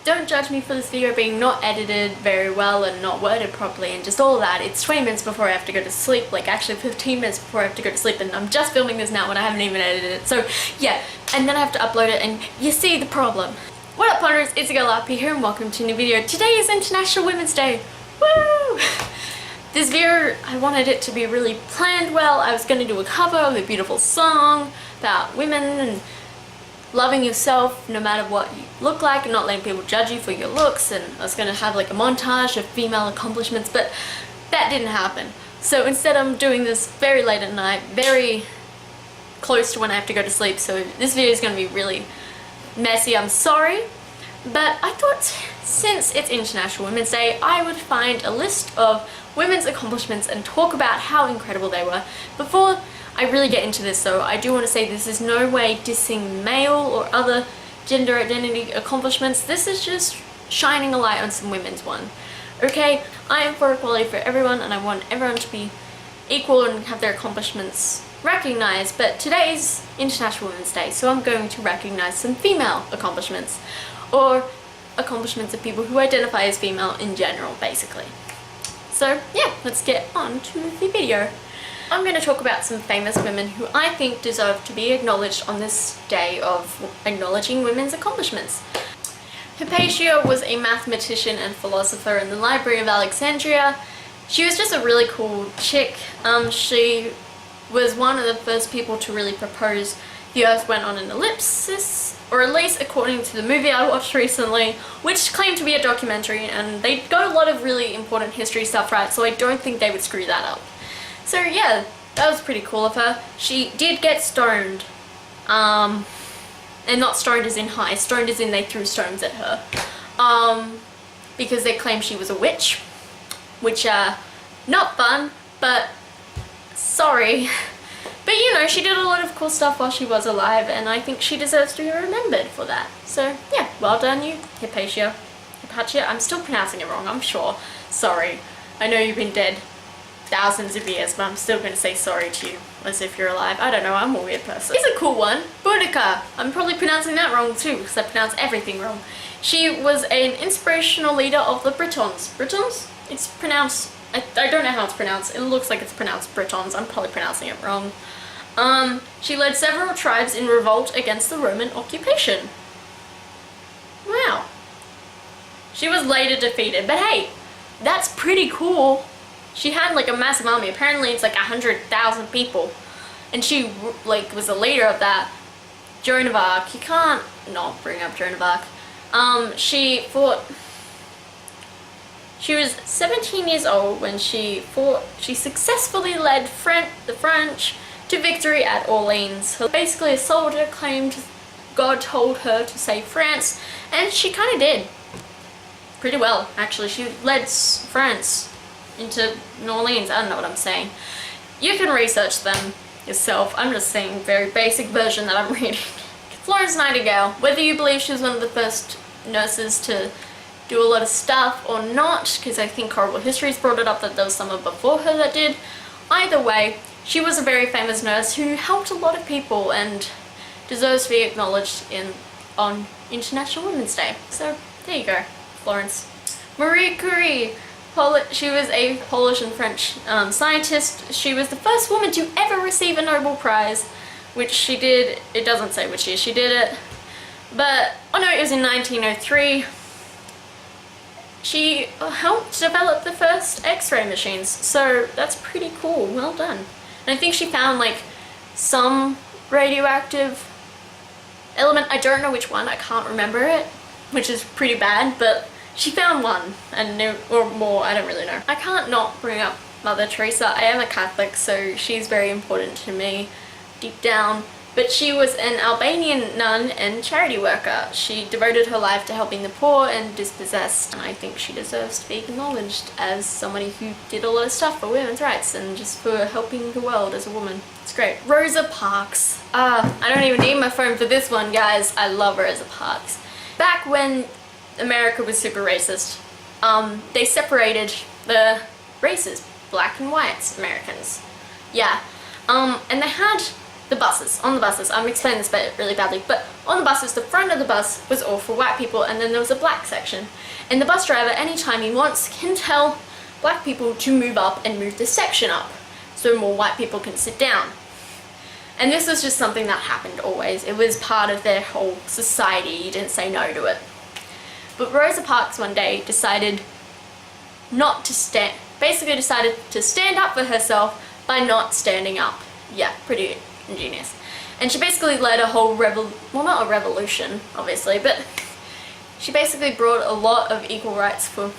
don't judge me for this video being not edited very well and not worded properly and just all that. It's 20 minutes before I have to go to sleep, like actually 15 minutes before I have to go to sleep, and I'm just filming this now when I haven't even edited it. So yeah, and then I have to upload it, and you see the problem. What up, Ponders? It's your girl RP here, and welcome to a new video. Today is International Women's Day. Woo! This video, I wanted it to be really planned well. I was going to do a cover of a beautiful song about women and loving yourself no matter what you look like and not letting people judge you for your looks, and I was going to have like a montage of female accomplishments, but that didn't happen. So instead I'm doing this very late at night, very close to when I have to go to sleep, so this video is going to be really messy. I'm sorry, but I thought since it's International Women's Day, I would find a list of women's accomplishments and talk about how incredible they were. Before I really get into this though, I do want to say this is no way dissing male or other gender identity accomplishments. This is just shining a light on some women's one. Okay, I am for equality for everyone, and I want everyone to be equal and have their accomplishments recognized, but today's International Women's Day, so I'm going to recognize some female accomplishments, or accomplishments of people who identify as female in general, basically. So yeah, let's get on to the video. I'm going to talk about some famous women who I think deserve to be acknowledged on this day of acknowledging women's accomplishments. Tapatio was a mathematician and philosopher in the Library of Alexandria. She was just a really cool chick. She was one of the first people to really propose the Earth went on an ellipsis, or at least according to the movie I watched recently, which claimed to be a documentary, and they got a lot of really important history stuff right, so I don't think they would screw that up. So yeah, that was pretty cool of her. She did get stoned, and not stoned as in high, stoned as in they threw stones at her, because they claimed she was a witch, which not fun, but sorry. But you know, she did a lot of cool stuff while she was alive, and I think she deserves to be remembered for that. So yeah, well done you, Tapatio. Tapatio, I'm still pronouncing it wrong, I'm sure. Sorry. I know you've been dead thousands of years, but I'm still going to say sorry to you as if you're alive. I don't know, I'm a weird person. Here's a cool one. Boadicea. I'm probably pronouncing that wrong too, because I pronounce everything wrong. She was an inspirational leader of the Britons. Britons? It's pronounced, I don't know how it's pronounced. It looks like it's pronounced Britons. I'm probably pronouncing it wrong. She led several tribes in revolt against the Roman occupation. Wow. She was later defeated, but hey, that's pretty cool. She had like a massive army. Apparently it's like 100,000 people, and she like was the leader of that. Joan of Arc. You can't not bring up Joan of Arc. She fought. She was 17 years old when she fought. She successfully led the French to victory at Orleans. Basically, a soldier claimed God told her to save France, and she kind of did. Pretty well, actually. She led France into New Orleans. I don't know what I'm saying. You can research them yourself. I'm just saying very basic version that I'm reading. Florence Nightingale, whether you believe she was one of the first nurses to do a lot of stuff or not, because I think Horrible Histories brought it up that there was someone before her that did. Either way, she was a very famous nurse who helped a lot of people and deserves to be acknowledged on International Women's Day. So there you go, Florence. Marie Curie. She was a Polish and French scientist. She was the first woman to ever receive a Nobel Prize, which she did. It doesn't say which year she did it, but oh no, it was in 1903. She helped develop the first X-ray machines, so that's pretty cool. Well done. And I think she found like some radioactive element. I don't know which one. I can't remember it, which is pretty bad, but she found one, or more, I don't really know. I can't not bring up Mother Teresa. I am a Catholic, so she's very important to me deep down. But she was an Albanian nun and charity worker. She devoted her life to helping the poor and dispossessed, and I think she deserves to be acknowledged as somebody who did a lot of stuff for women's rights and just for helping the world as a woman. It's great. Rosa Parks. I don't even need my phone for this one, guys. I love Rosa Parks. Back when America was super racist, they separated the races, black and white Americans. Yeah. And they had the buses, on the buses, I'm explaining this bit really badly, but on the buses, the front of the bus was all for white people, and then there was a black section. And the bus driver, anytime he wants, can tell black people to move up and move the section up, so more white people can sit down. And this was just something that happened always. It was part of their whole society. You didn't say no to it. But Rosa Parks one day decided not to stand, basically decided to stand up for herself by not standing up. Yeah, pretty ingenious. And she basically led a whole well, not a revolution, obviously, but she basically brought a lot of equal rights for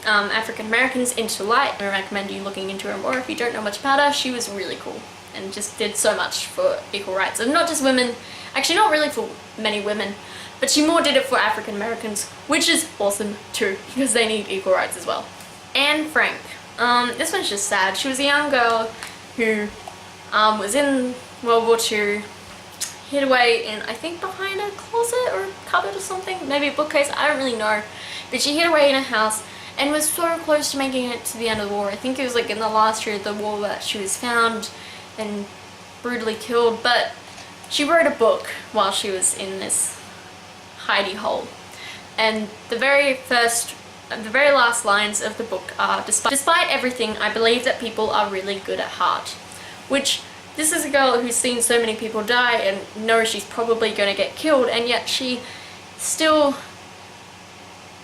African Americans into light. I recommend you looking into her more if you don't know much about her. She was really cool and just did so much for equal rights of not just women, actually not really for many women, but she more did it for African Americans, which is awesome too, because they need equal rights as well. Anne Frank. This one's just sad. She was a young girl who was in World War II, hid away in, I think, behind a closet or a cupboard or something, maybe a bookcase, I don't really know, but she hid away in a house and was so close to making it to the end of the war. I think it was like in the last year of the war that she was found and brutally killed, but she wrote a book while she was in this hidey hole. And the very last lines of the book are, despite everything, I believe that people are really good at heart. Which, this is a girl who's seen so many people die and knows she's probably going to get killed, and yet she still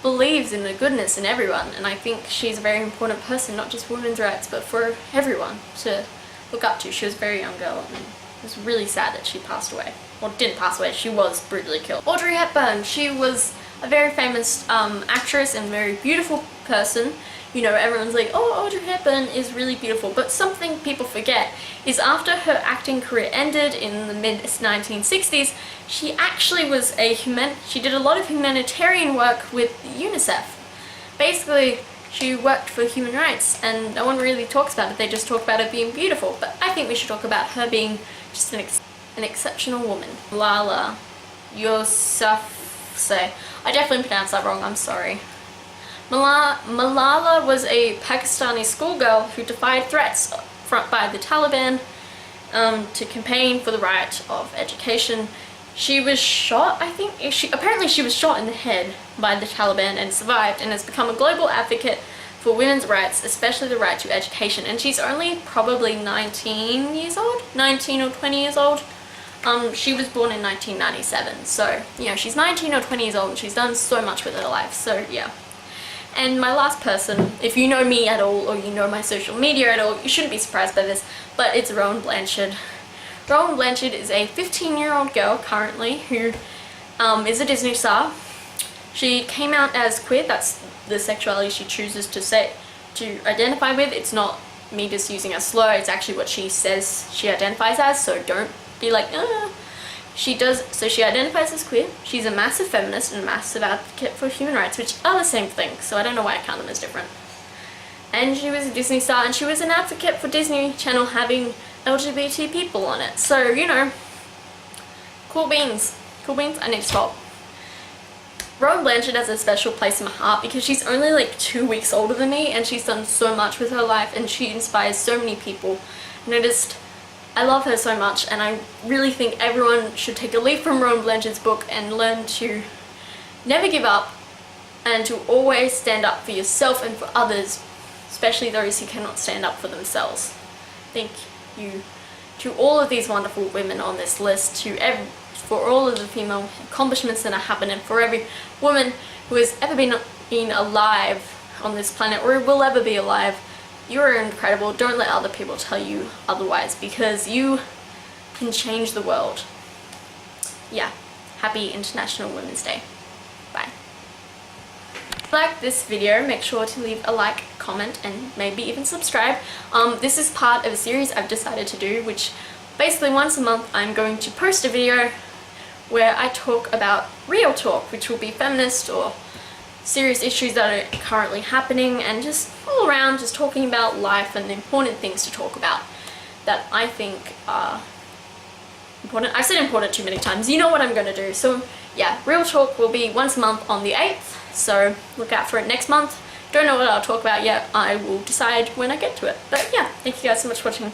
believes in the goodness in everyone. And I think she's a very important person, not just for women's rights, but for everyone to look up to. She was a very young girl, and it was really sad that she passed away. Well, didn't pass away, she was brutally killed. Audrey Hepburn, she was a very famous actress and very beautiful person. You know, everyone's like, oh, Audrey Hepburn is really beautiful, but something people forget is after her acting career ended in the mid-1960s, she actually was she did a lot of humanitarian work with UNICEF. Basically, she worked for human rights, and no one really talks about it, they just talk about her being beautiful, but I think we should talk about her being just an exceptional woman. Malala Yousafzai. I definitely pronounced that wrong, I'm sorry. Malala was a Pakistani schoolgirl who defied threats by the Taliban to campaign for the right of education. She was shot, I think, apparently she was shot in the head by the Taliban and survived, and has become a global advocate for women's rights, especially the right to education. And she's only probably 19 years old, 19 or 20 years old. She was born in 1997, so, you know, she's 19 or 20 years old and she's done so much with her life, so yeah. And my last person, if you know me at all or you know my social media at all, you shouldn't be surprised by this, but it's Rowan Blanchard. Rowan Blanchard is a 15-year-old girl currently who is a Disney star. She came out as queer, that's the sexuality she chooses to identify with. It's not me just using a slur, it's actually what she says she identifies as, so don't be like, so she identifies as queer, she's a massive feminist and a massive advocate for human rights, which are the same thing, so I don't know why I count them as different. And she was a Disney star, and she was an advocate for Disney Channel having LGBT people on it, so, you know, cool beans, I need to stop. Rowan Blanchard has a special place in my heart because she's only like 2 weeks older than me, and she's done so much with her life, and she inspires so many people, and I love her so much, and I really think everyone should take a leaf from Rowan Blanchard's book and learn to never give up and to always stand up for yourself and for others, especially those who cannot stand up for themselves. Thank you to all of these wonderful women on this list, for all of the female accomplishments that are happening, for every woman who has ever been alive on this planet or will ever be alive. You are incredible. Don't let other people tell you otherwise, because you can change the world. Yeah, happy International Women's Day. Bye. If you like this video, make sure to leave a like, comment, and maybe even subscribe. This is part of a series I've decided to do, which basically once a month I'm going to post a video where I talk about real talk, which will be feminist or serious issues that are currently happening, and just all around just talking about life and the important things to talk about that I think are important. I've said important too many times, you know what I'm going to do. So yeah, real talk will be once a month on the 8th, so look out for it next month. Don't know what I'll talk about yet, I will decide when I get to it. But yeah, thank you guys so much for watching.